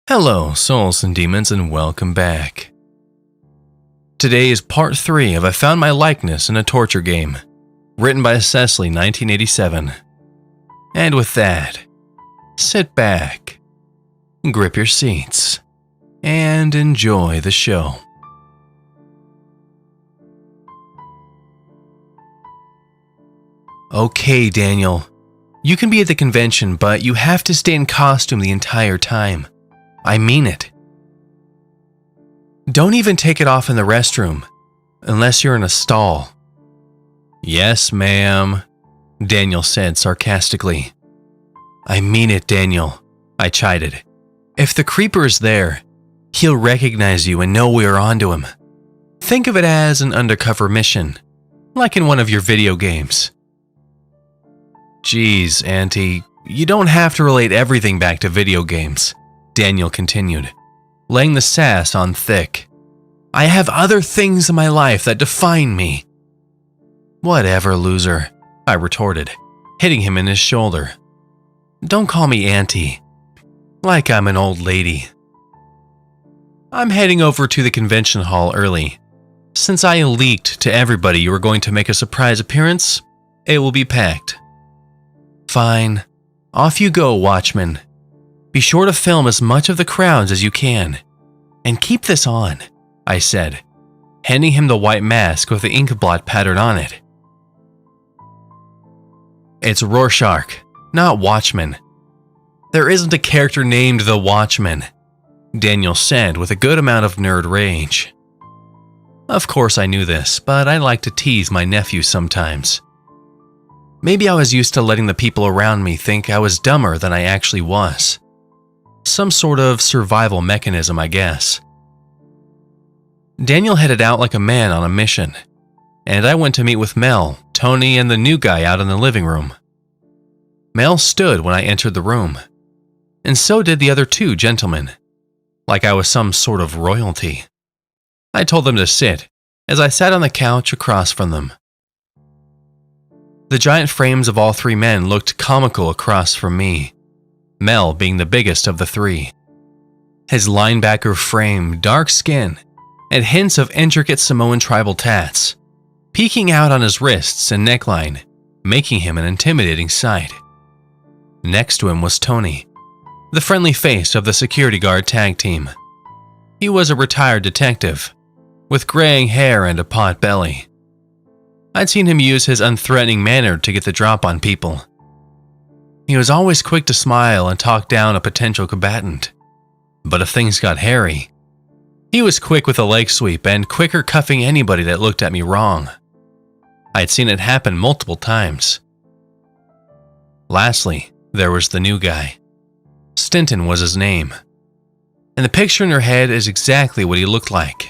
Hello, souls and demons, and welcome back. Today is part 3 of I Found My Likeness in a Torture Game, written by Cecily, 1987. And with that, sit back, grip your seats, and enjoy the show. Okay, Daniel, you can be at the convention, but you have to stay in costume the entire time. I mean it. Don't even take it off in the restroom, unless you're in a stall. Yes, ma'am, Daniel said sarcastically. I mean it, Daniel, I chided. If the creeper is there, he'll recognize you and know we are onto him. Think of it as an undercover mission, like in one of your video games. Geez, Auntie, you don't have to relate everything back to video games, Daniel continued, laying the sass on thick. I have other things in my life that define me. Whatever, loser, I retorted, hitting him in his shoulder. Don't call me Auntie, like I'm an old lady. I'm heading over to the convention hall early. Since I leaked to everybody you were going to make a surprise appearance, it will be packed. Fine, off you go, Watchman. Be sure to film as much of the crowds as you can. And keep this on, I said, handing him the white mask with the ink blot pattern on it. It's Rorschach, not Watchman. There isn't a character named the Watchman, Daniel said with a good amount of nerd rage. Of course I knew this, but I like to tease my nephew sometimes. Maybe I was used to letting the people around me think I was dumber than I actually was. Some sort of survival mechanism, I guess. Daniel headed out like a man on a mission, and I went to meet with Mel, Tony, and the new guy out in the living room. Mel stood when I entered the room, and so did the other two gentlemen, like I was some sort of royalty. I told them to sit, as I sat on the couch across from them. The giant frames of all three men looked comical across from me, Mel being the biggest of the three. His linebacker frame, dark skin, and hints of intricate Samoan tribal tats, peeking out on his wrists and neckline, making him an intimidating sight. Next to him was Tony, the friendly face of the security guard tag team. He was a retired detective, with graying hair and a pot belly. I'd seen him use his unthreatening manner to get the drop on people. He was always quick to smile and talk down a potential combatant. But if things got hairy, he was quick with a leg sweep and quicker cuffing anybody that looked at me wrong. I'd seen it happen multiple times. Lastly, there was the new guy. Stinton was his name. And the picture in your head is exactly what he looked like.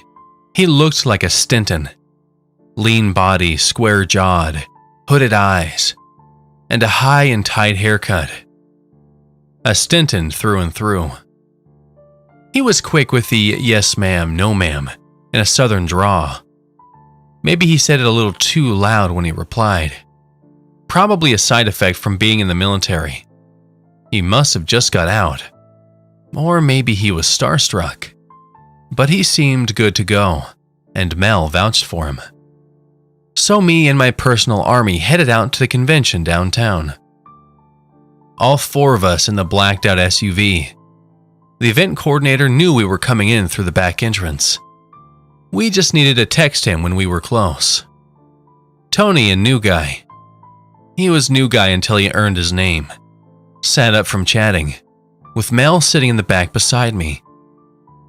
He looked like a Stinton. Lean body, square-jawed, hooded eyes, and a high and tight haircut. A Stinton through and through. He was quick with the yes ma'am, no ma'am, in a southern drawl. Maybe he said it a little too loud when he replied. Probably a side effect from being in the military. He must have just got out. Or maybe he was starstruck. But he seemed good to go, and Mel vouched for him. So me and my personal army headed out to the convention downtown. All four of us in the blacked out SUV. The event coordinator knew we were coming in through the back entrance. We just needed to text him when we were close. Tony and New Guy. He was New Guy until he earned his name. Sat up from chatting, with Mel sitting in the back beside me.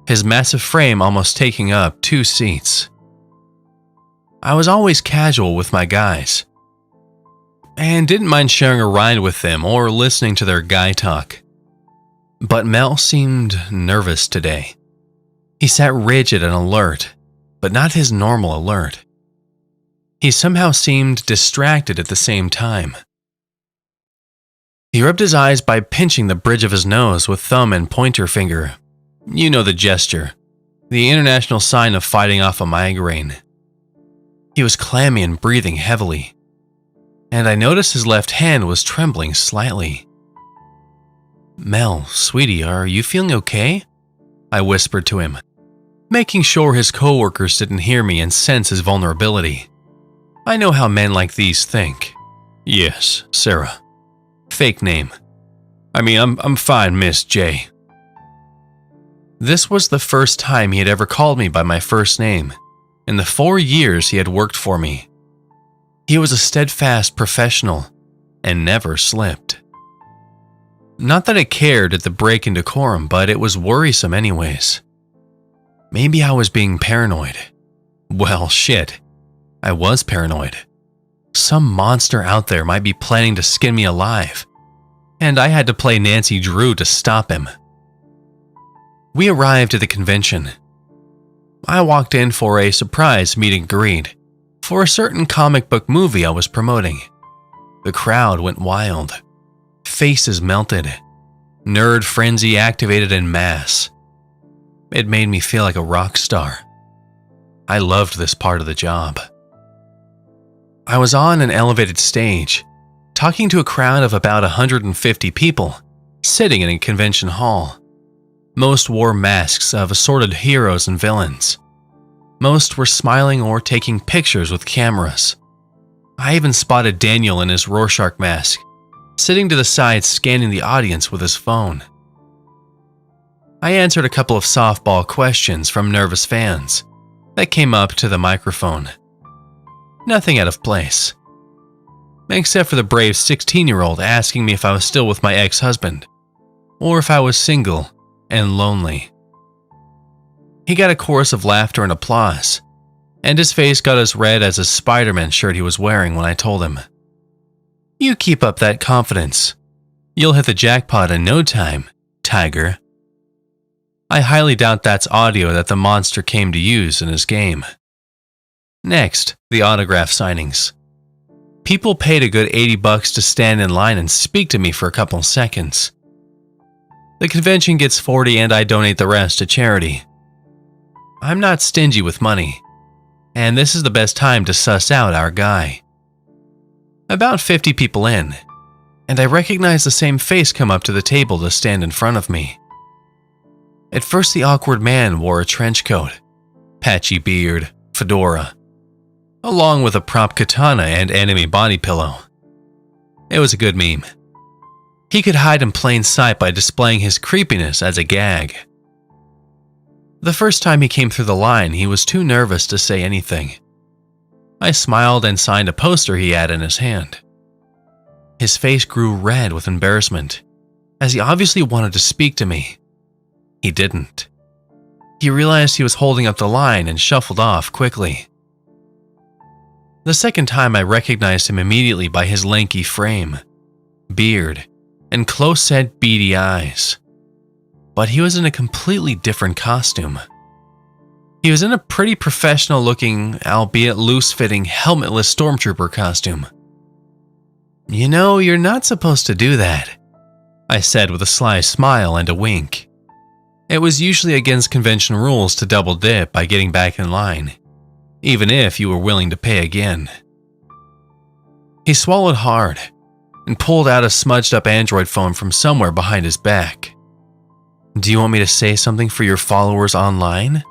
His massive frame almost taking up 2 seats. I was always casual with my guys, and didn't mind sharing a ride with them or listening to their guy talk. But Mel seemed nervous today. He sat rigid and alert, but not his normal alert. He somehow seemed distracted at the same time. He rubbed his eyes by pinching the bridge of his nose with thumb and pointer finger. You know the gesture, the international sign of fighting off a migraine. He was clammy and breathing heavily, and I noticed his left hand was trembling slightly. Mel, sweetie, are you feeling okay? I whispered to him, making sure his coworkers didn't hear me and sense his vulnerability. I know how men like these think. Yes, Sarah. Fake name. I mean, I'm fine, Miss J. This was the first time he had ever called me by my first name in the 4 years he had worked for me. He was a steadfast professional and never slipped. Not that I cared at the break in decorum, but it was worrisome anyways. Maybe I was being paranoid. Well, shit. I was paranoid. Some monster out there might be planning to skin me alive, and I had to play Nancy Drew to stop him. We arrived at the convention. I walked in for a surprise meet and greet for a certain comic book movie I was promoting. The crowd went wild. Faces melted. Nerd frenzy activated en masse. It made me feel like a rock star. I loved this part of the job. I was on an elevated stage, talking to a crowd of about 150 people, sitting in a convention hall. Most wore masks of assorted heroes and villains. Most were smiling or taking pictures with cameras. I even spotted Daniel in his Rorschach mask, sitting to the side scanning the audience with his phone. I answered a couple of softball questions from nervous fans that came up to the microphone. Nothing out of place, except for the brave 16-year-old asking me if I was still with my ex-husband, or if I was single and lonely. He got a chorus of laughter and applause, and his face got as red as a Spider-Man shirt he was wearing when I told him, "You keep up that confidence. You'll hit the jackpot in no time, Tiger." I highly doubt that's audio that the monster came to use in his game. Next, the autograph signings. People paid a good $80 to stand in line and speak to me for a couple seconds. The convention gets $40 and I donate the rest to charity. I'm not stingy with money, and this is the best time to suss out our guy. About 50 people in, and I recognize the same face come up to the table to stand in front of me. At first, the awkward man wore a trench coat, patchy beard, fedora, along with a prop katana and enemy body pillow. It was a good meme. He could hide in plain sight by displaying his creepiness as a gag. The first time he came through the line, he was too nervous to say anything. I smiled and signed a poster he had in his hand. His face grew red with embarrassment, as he obviously wanted to speak to me. He didn't. He realized he was holding up the line and shuffled off quickly. The second time I recognized him immediately by his lanky frame, beard, and close-set beady eyes. But he was in a completely different costume. He was in a pretty professional-looking, albeit loose-fitting, helmetless stormtrooper costume. "You know, you're not supposed to do that," I said with a sly smile and a wink. It was usually against convention rules to double dip by getting back in line, even if you were willing to pay again. He swallowed hard and pulled out a smudged-up Android phone from somewhere behind his back. "Do you want me to say something for your followers online?"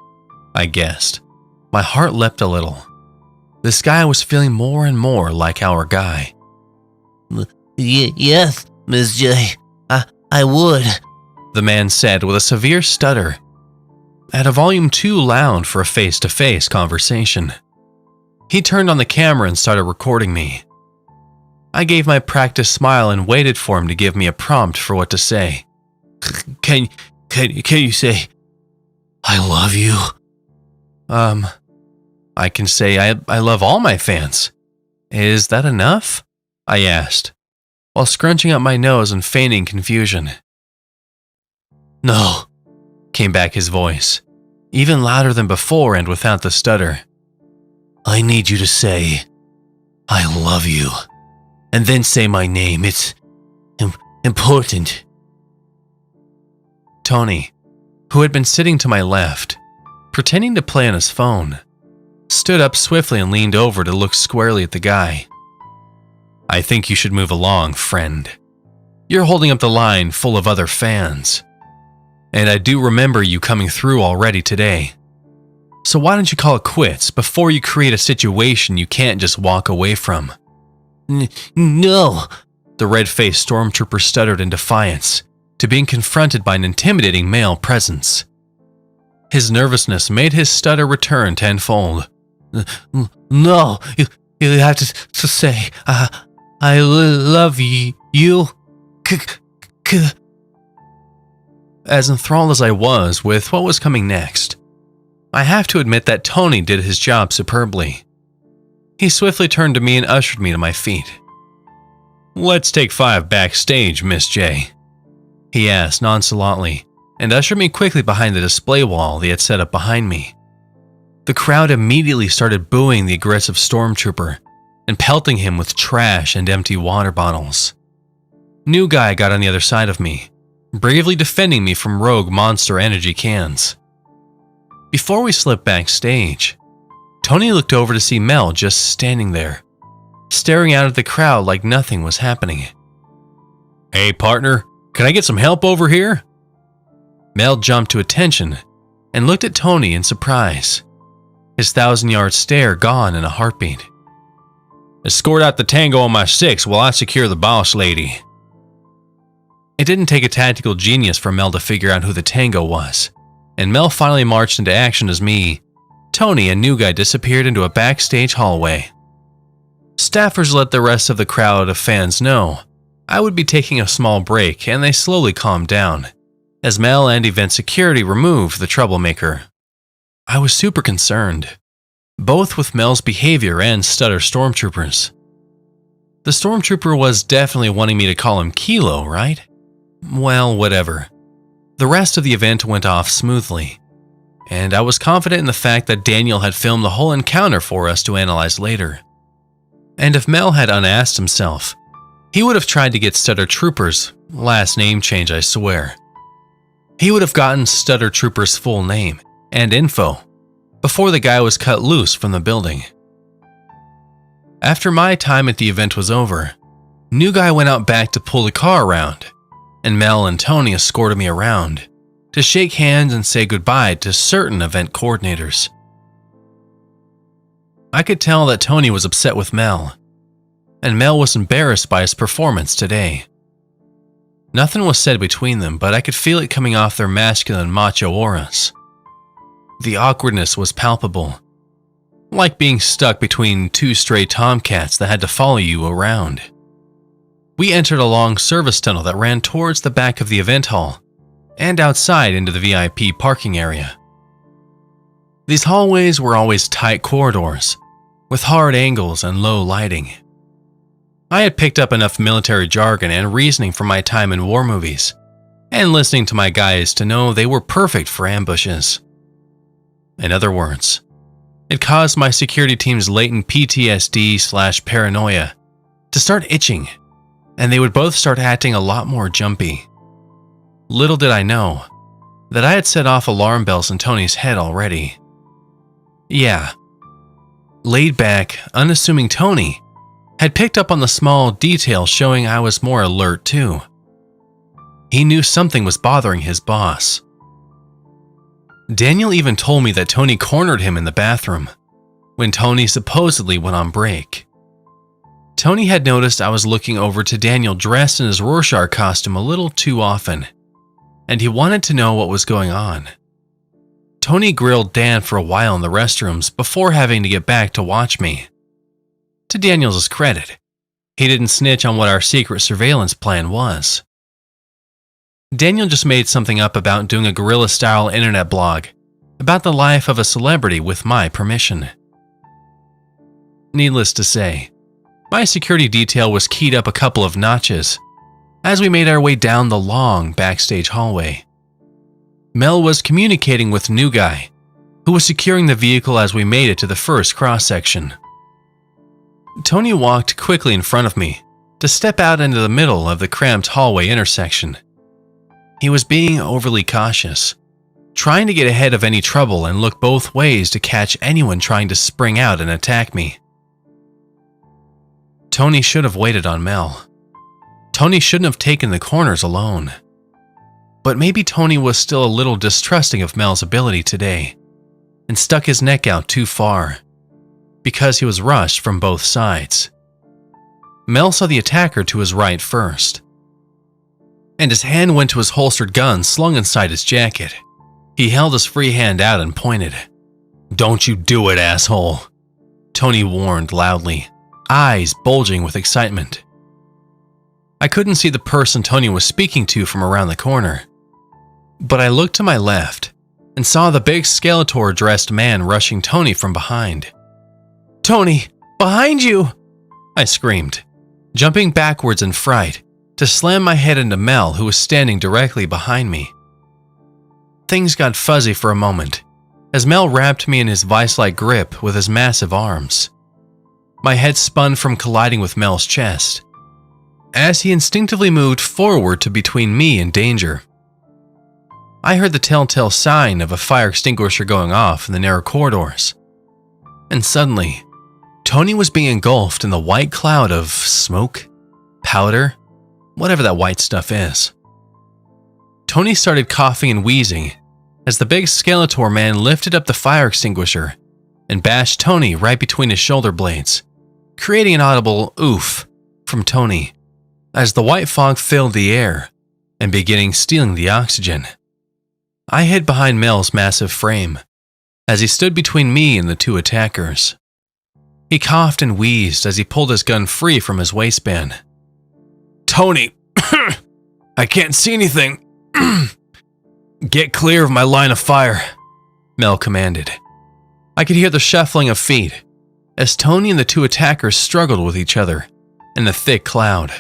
I guessed. My heart leapt a little. This guy was feeling more and more like our guy. Yes, Miss J. I would," the man said with a severe stutter, at a volume too loud for a face-to-face conversation. He turned on the camera and started recording me. I gave my practice smile and waited for him to give me a prompt for what to say. Can you say, "I love you"? I can say I love all my fans. Is that enough? I asked, while scrunching up my nose and feigning confusion. "No," came back his voice, even louder than before and without the stutter. "I need you to say, 'I love you,' and then say my name. It's important." Tony, who had been sitting to my left, pretending to play on his phone, stood up swiftly and leaned over to look squarely at the guy. "I think you should move along, friend. You're holding up the line full of other fans." And I do remember you coming through already today. So why don't you call it quits before you create a situation you can't just walk away from?" No. The red-faced stormtrooper stuttered in defiance to being confronted by an intimidating male presence. His nervousness made his stutter return tenfold. No, you have to say, I love you. As enthralled as I was with what was coming next, I have to admit that Tony did his job superbly. He swiftly turned to me and ushered me to my feet. "Let's take 5 backstage, Miss J," he asked nonchalantly, and ushered me quickly behind the display wall they had set up behind me. The crowd immediately started booing the aggressive stormtrooper and pelting him with trash and empty water bottles. New guy got on the other side of me, bravely defending me from rogue Monster Energy cans. Before we slipped backstage, Tony looked over to see Mel just standing there, staring out at the crowd like nothing was happening. "Hey partner, can I get some help over here?" Mel jumped to attention and looked at Tony in surprise, his 1,000-yard stare gone in a heartbeat. "Escort out the Tango on my 6 while I secure the boss lady." It didn't take a tactical genius for Mel to figure out who the Tango was, and Mel finally marched into action as me, Tony, and New Guy disappeared into a backstage hallway. Staffers let the rest of the crowd of fans know I would be taking a small break, and they slowly calmed down, as Mel and event security removed the troublemaker. I was super concerned, both with Mel's behavior and stutter stormtroopers. The stormtrooper was definitely wanting me to call him Kilo, right? Well, whatever. The rest of the event went off smoothly, and I was confident in the fact that Daniel had filmed the whole encounter for us to analyze later. And if Mel had unasked himself, he would have tried to get Stutter Trooper's last name change, I swear. He would have gotten Stutter Trooper's full name and info before the guy was cut loose from the building. After my time at the event was over, New Guy went out back to pull the car around, and Mel and Tony escorted me around to shake hands and say goodbye to certain event coordinators. I could tell that Tony was upset with Mel, and Mel was embarrassed by his performance today. Nothing was said between them, but I could feel it coming off their masculine macho auras. The awkwardness was palpable, like being stuck between 2 stray tomcats that had to follow you around. We entered a long service tunnel that ran towards the back of the event hall and outside into the VIP parking area. These hallways were always tight corridors with hard angles and low lighting. I had picked up enough military jargon and reasoning from my time in war movies and listening to my guys to know they were perfect for ambushes. In other words, it caused my security team's latent PTSD/paranoia to start itching, and they would both start acting a lot more jumpy. Little did I know that I had set off alarm bells in Tony's head already. Yeah, laid back, unassuming Tony had picked up on the small detail showing I was more alert too. He knew something was bothering his boss. Daniel even told me that Tony cornered him in the bathroom when Tony supposedly went on break. Tony had noticed I was looking over to Daniel dressed in his Rorschach costume a little too often, and he wanted to know what was going on. Tony grilled Dan for a while in the restrooms before having to get back to watch me. To Daniel's credit, he didn't snitch on what our secret surveillance plan was. Daniel just made something up about doing a guerrilla-style internet blog about the life of a celebrity with my permission. Needless to say, my security detail was keyed up a couple of notches as we made our way down the long backstage hallway. Mel was communicating with New Guy, who was securing the vehicle as we made it to the first cross-section. Tony walked quickly in front of me to step out into the middle of the cramped hallway intersection. He was being overly cautious, trying to get ahead of any trouble and look both ways to catch anyone trying to spring out and attack me. Tony should have waited on Mel. Tony shouldn't have taken the corners alone. But maybe Tony was still a little distrusting of Mel's ability today and stuck his neck out too far because he was rushed from both sides. Mel saw the attacker to his right first, and his hand went to his holstered gun slung inside his jacket. He held his free hand out and pointed. "Don't you do it, asshole," Tony warned loudly, eyes bulging with excitement. I couldn't see the person Tony was speaking to from around the corner, but I looked to my left and saw the big Skeletor-dressed man rushing Tony from behind. "Tony, behind you!" I screamed, jumping backwards in fright to slam my head into Mel, who was standing directly behind me. Things got fuzzy for a moment as Mel wrapped me in his vice-like grip with his massive arms. My head spun from colliding with Mel's chest as he instinctively moved forward to between me and danger. I heard the telltale sign of a fire extinguisher going off in the narrow corridors, and suddenly, Tony was being engulfed in the white cloud of smoke, powder, whatever that white stuff is. Tony started coughing and wheezing as the big Skeletor man lifted up the fire extinguisher and bashed Tony right between his shoulder blades, creating an audible oof from Tony as the white fog filled the air and beginning stealing the oxygen. I hid behind Mel's massive frame as he stood between me and the two attackers. He coughed and wheezed as he pulled his gun free from his waistband. "Tony, I can't see anything. Get clear of my line of fire," Mel commanded. I could hear the shuffling of feet as Tony and the two attackers struggled with each other in the thick cloud.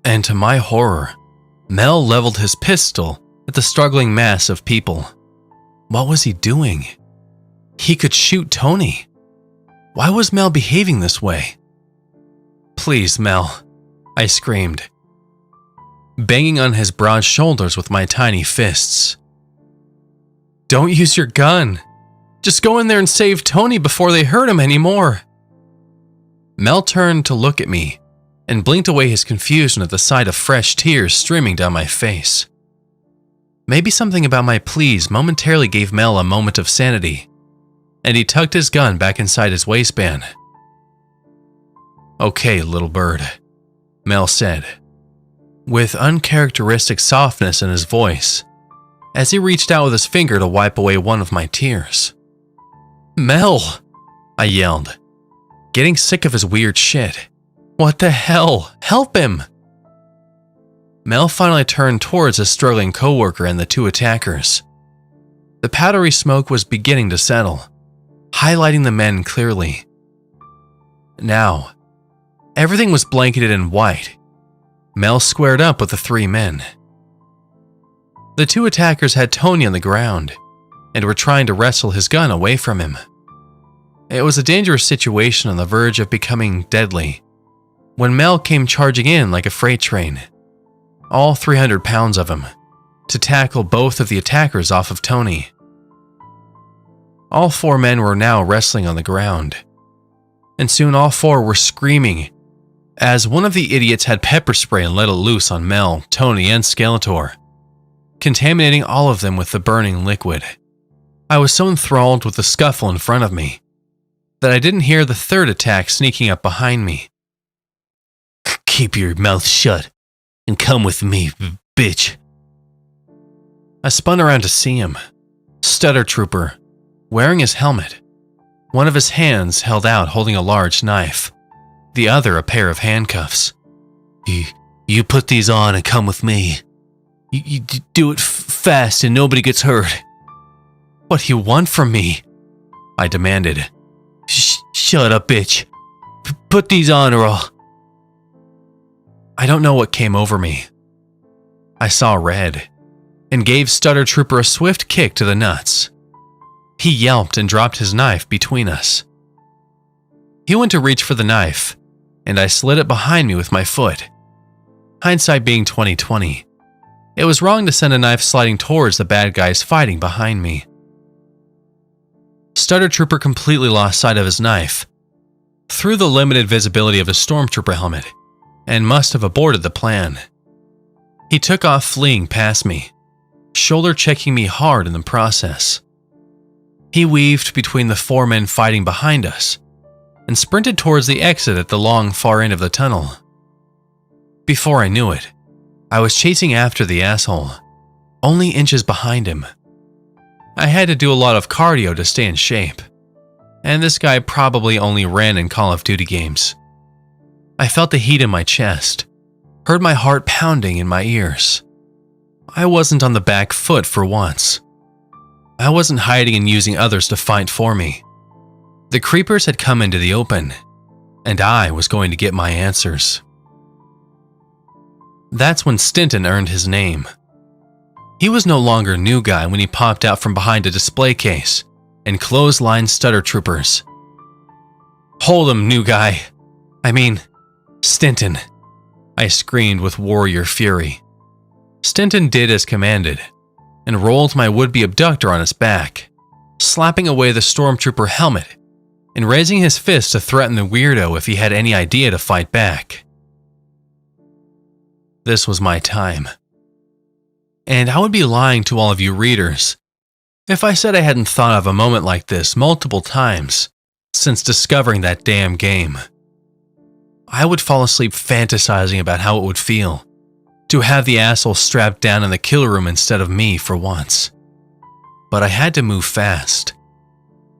And to my horror, Mel leveled his pistol at the struggling mass of people. What was he doing? He could shoot Tony. Why was Mel behaving this way? "Please, Mel," I screamed, banging on his broad shoulders with my tiny fists. "Don't use your gun. Just go in there and save Tony before they hurt him anymore." Mel turned to look at me and blinked away his confusion at the sight of fresh tears streaming down my face. Maybe something about my pleas momentarily gave Mel a moment of sanity, and he tucked his gun back inside his waistband. "Okay, little bird," Mel said, with uncharacteristic softness in his voice, as he reached out with his finger to wipe away one of my tears. "Mel!" I yelled, getting sick of his weird shit. "What the hell? Help him!" Mel finally turned towards his struggling coworker and the two attackers. The powdery smoke was beginning to settle, highlighting the men clearly. Now, everything was blanketed in white. Mel squared up with the three men. The two attackers had Tony on the ground and were trying to wrestle his gun away from him. It was a dangerous situation on the verge of becoming deadly when Mel came charging in like a freight train, all 300 pounds of him, to tackle both of the attackers off of Tony. All four men were now wrestling on the ground, and soon all four were screaming as one of the idiots had pepper spray and let it loose on Mel, Tony, and Skeletor, contaminating all of them with the burning liquid. I was so enthralled with the scuffle in front of me that I didn't hear the third attack sneaking up behind me. "Keep your mouth shut and come with me, bitch." I spun around to see him, Stutter Trooper, wearing his helmet, one of his hands held out holding a large knife, the other a pair of handcuffs. You put these on and come with me. You do it fast and nobody gets hurt." "What do you want from me?" I demanded. Shut up, bitch. Put these on or I'll... I don't know what came over me. I saw red and gave Stutter Trooper a swift kick to the nuts. He yelped and dropped his knife between us. He went to reach for the knife, and I slid it behind me with my foot. Hindsight being 20/20, it was wrong to send a knife sliding towards the bad guys fighting behind me. Stutter Trooper completely lost sight of his knife through the limited visibility of his stormtrooper helmet and must have aborted the plan. He took off fleeing past me, shoulder checking me hard in the process. He weaved between the 4 men fighting behind us and sprinted towards the exit at the long far end of the tunnel. Before I knew it, I was chasing after the asshole, only inches behind him. I had to do a lot of cardio to stay in shape, and this guy probably only ran in Call of Duty games. I felt the heat in my chest, heard my heart pounding in my ears. I wasn't on the back foot for once. I wasn't hiding and using others to fight for me. The creepers had come into the open, and I was going to get my answers. That's when Stinton earned his name. He was no longer New Guy when he popped out from behind a display case and clotheslined stutter troopers. "Hold him, New Guy. Stinton," I screamed with warrior fury. Stinton did as commanded and rolled my would-be abductor on his back, slapping away the stormtrooper helmet and raising his fist to threaten the weirdo if he had any idea to fight back. This was my time. And I would be lying to all of you readers if I said I hadn't thought of a moment like this multiple times since discovering that damn game. I would fall asleep fantasizing about how it would feel to have the asshole strapped down in the kill room instead of me for once. But I had to move fast,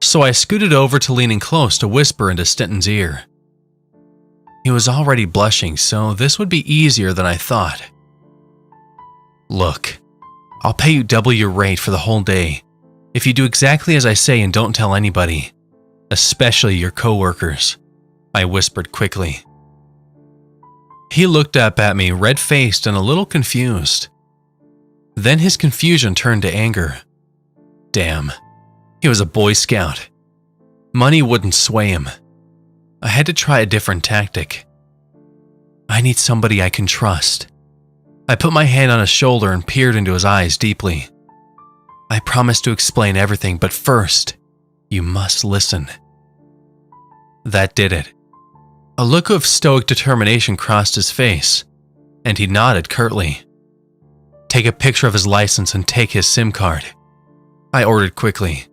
so I scooted over to leaning close to whisper into Stinton's ear. He was already blushing, so this would be easier than I thought. "Look, I'll pay you double your rate for the whole day if you do exactly as I say and don't tell anybody, especially your coworkers," I whispered quickly. He looked up at me, red-faced and a little confused. Then his confusion turned to anger. Damn, he was a Boy Scout. Money wouldn't sway him. I had to try a different tactic. I need somebody I can trust. I put my hand on his shoulder and peered into his eyes deeply. I promised to explain everything, but first, you must listen. That did it. A look of stoic determination crossed his face, and he nodded curtly. "Take a picture of his license and take his SIM card," I ordered quickly.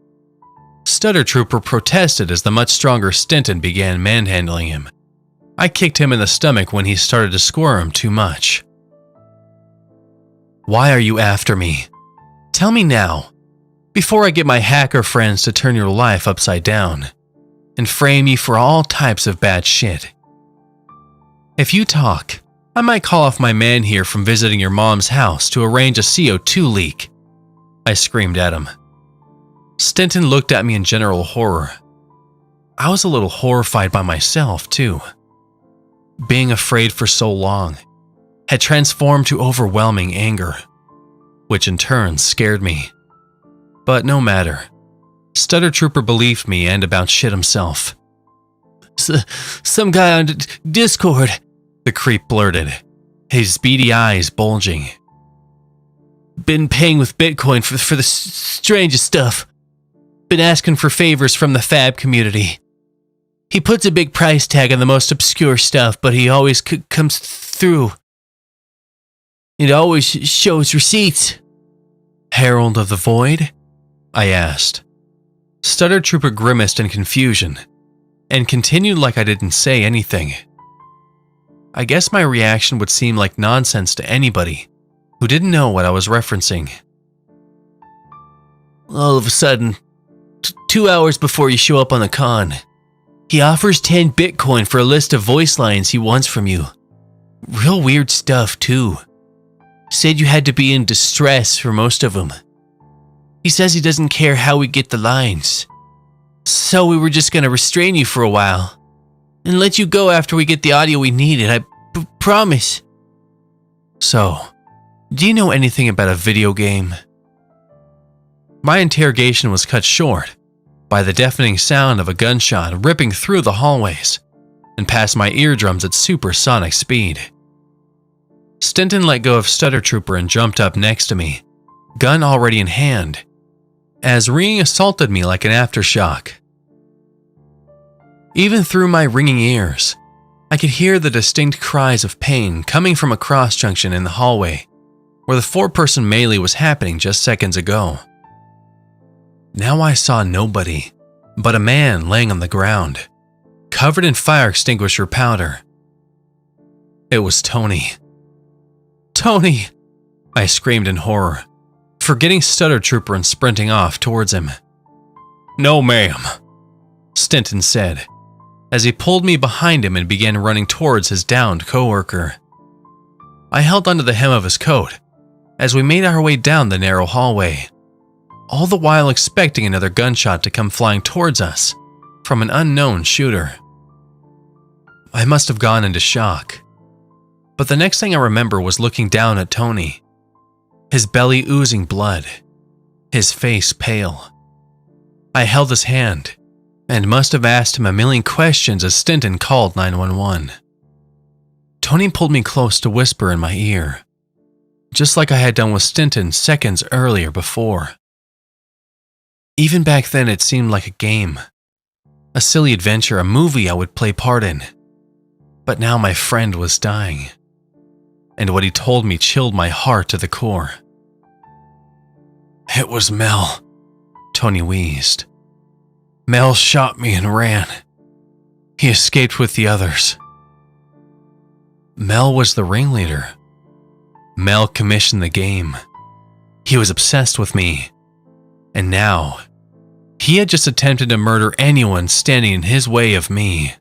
Stutter Trooper protested as the much stronger Stinton began manhandling him. I kicked him in the stomach when he started to squirm too much. "Why are you after me? Tell me now, before I get my hacker friends to turn your life upside down and frame you for all types of bad shit. If you talk, I might call off my man here from visiting your mom's house to arrange a CO2 leak," I screamed at him. Stinton looked at me in general horror. I was a little horrified by myself, too. Being afraid for so long had transformed to overwhelming anger, which in turn scared me. But no matter. Stutter Trooper believed me and about shit himself. "Some guy on Discord," the creep blurted, his beady eyes bulging. "Been paying with Bitcoin for the strangest stuff. Been asking for favors from the fab community. He puts a big price tag on the most obscure stuff, but he always comes through. It always shows receipts." "Herald of the Void?" I asked. Stutter Trooper grimaced in confusion and continued like I didn't say anything. I guess my reaction would seem like nonsense to anybody who didn't know what I was referencing. "All of a sudden, 2 hours before you show up on the con, he offers 10 Bitcoin for a list of voice lines he wants from you. Real weird stuff, too. Said you had to be in distress for most of them. He says he doesn't care how we get the lines. So we were just gonna restrain you for a while and let you go after we get the audio we needed, I promise." "So, do you know anything about a video game?" My interrogation was cut short by the deafening sound of a gunshot ripping through the hallways and past my eardrums at supersonic speed. Stinton let go of Stutter Trooper and jumped up next to me, gun already in hand, as ringing assaulted me like an aftershock. Even through my ringing ears, I could hear the distinct cries of pain coming from a cross-junction in the hallway, where the 4-person melee was happening just seconds ago. Now I saw nobody but a man laying on the ground, covered in fire extinguisher powder. It was Tony. "Tony!" I screamed in horror, forgetting Stormtrooper and sprinting off towards him. "No, ma'am," Stinton said, as he pulled me behind him and began running towards his downed coworker. I held onto the hem of his coat as we made our way down the narrow hallway, all the while expecting another gunshot to come flying towards us from an unknown shooter. I must have gone into shock, but the next thing I remember was looking down at Tony, his belly oozing blood, his face pale. I held his hand and must have asked him a million questions as Stinton called 911. Tony pulled me close to whisper in my ear, just like I had done with Stinton seconds earlier before. Even back then it seemed like a game, a silly adventure, a movie I would play part in. But now my friend was dying, and what he told me chilled my heart to the core. "It was Mel," Tony wheezed. "Mel shot me and ran. He escaped with the others." Mel was the ringleader. Mel commissioned the game. He was obsessed with me. And now, he had just attempted to murder anyone standing in his way of me.